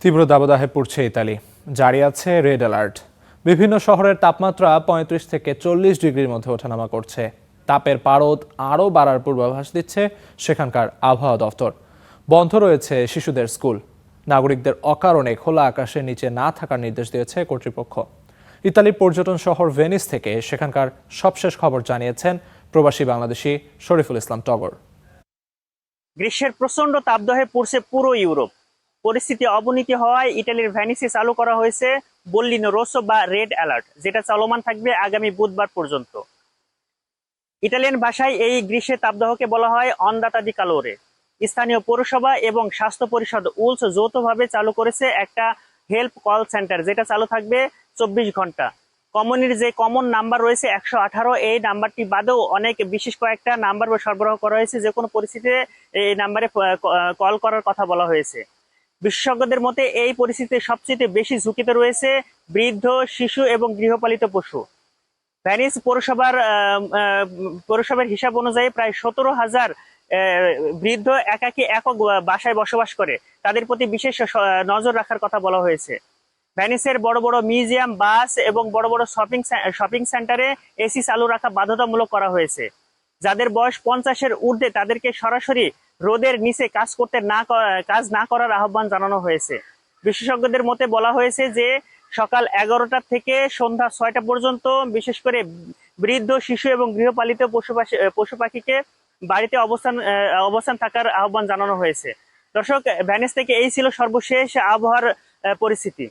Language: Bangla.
তীব্র দাবদাহে পড়ছে ইতালি। জারি আছে রেড অ্যালার্ট। বিভিন্ন শহরের তাপমাত্রা ৩৫ থেকে ৪০ ডিগ্রির মধ্যে ওঠানামা করছে। তাপের পারদ আরও বাড়ার পূর্বাভাস দিচ্ছে সেখানকার আবহাওয়া দফতর। বন্ধ রয়েছে শিশুদের স্কুল। নাগরিকদের অকারণে খোলা আকাশের নিচে না থাকার নির্দেশ দিয়েছে কর্তৃপক্ষ। ইতালির পর্যটন শহর ভেনিস থেকে সেখানকার সবশেষ খবর জানিয়েছেন প্রবাসী বাংলাদেশি শরীফুল ইসলাম টগর। গ্রীষ্মের প্রচন্ড তাপদাহে পড়ছে পুরো ইউরোপ। পরিস্থিতি অবনতি হওয়ায় ইটালির ভেনিসে চালু করা হয়েছে বল্লিনো রোসো বা রেড অ্যালার্ট, যেটা চলমান থাকবে আগামী বুধবার পর্যন্ত। ইটালিয়ান ভাষায় এই গ্রীষ্মের তাপদাহকে বলা হয় অন্দাতা দি কালোরে। স্থানীয় পৌরসভা এবং স্বাস্থ্য পরিষদ উলস যৌথভাবে চালু করেছে একটা হেল্প কল সেন্টার, যেটা চালু থাকবে ২৪ ঘন্টা। কমনের যে কমন নাম্বার রয়েছে ১১৮, এই নাম্বারটি বাদেও অনেক বিশেষ কয়েকটা নাম্বার সরবরাহ করা হয়েছে। যে কোনো পরিস্থিতিতে এই নাম্বারে কল করার কথা বলা হয়েছে। বিশেষজ্ঞদের মতে এই পরিস্থিতিতে সবচেয়ে বেশি ঝুঁকিতে রয়েছে বৃদ্ধ, শিশু এবং গৃহপালিত পশু। ভেনিস পৌরসভার হিসাব অনুযায়ী প্রায় ১৭,০০০ বৃদ্ধ একাকী একক বাসায় বসবাস করে। তাদের প্রতি বিশেষ নজর রাখার কথা বলা হয়েছে। ভেনিসের বড় বড় মিউজিয়াম, বাস এবং বড় বড় শপিং সেন্টারে এসি চালু রাখা বাধ্যতামূলক করা হয়েছে। যাদের বয়স ৫০-এর ঊর্ধ্বে তাদেরকে সরাসরি রোদের নিচে কাজ না করার আহ্বান জানানো হয়েছে। বিশেষজ্ঞদের মতে বলা হয়েছে যে সকাল ১১টা থেকে সন্ধ্যা ৬টা পর্যন্ত বিশেষ করে বৃদ্ধ, শিশু এবং গৃহপালিত পশু পাখিকে বাড়িতে অবস্থান থাকার আহ্বান জানানো হয়েছে। দর্শক, ভেনিস থেকে এই ছিল সর্বশেষ আবহাওয়ার পরিস্থিতি।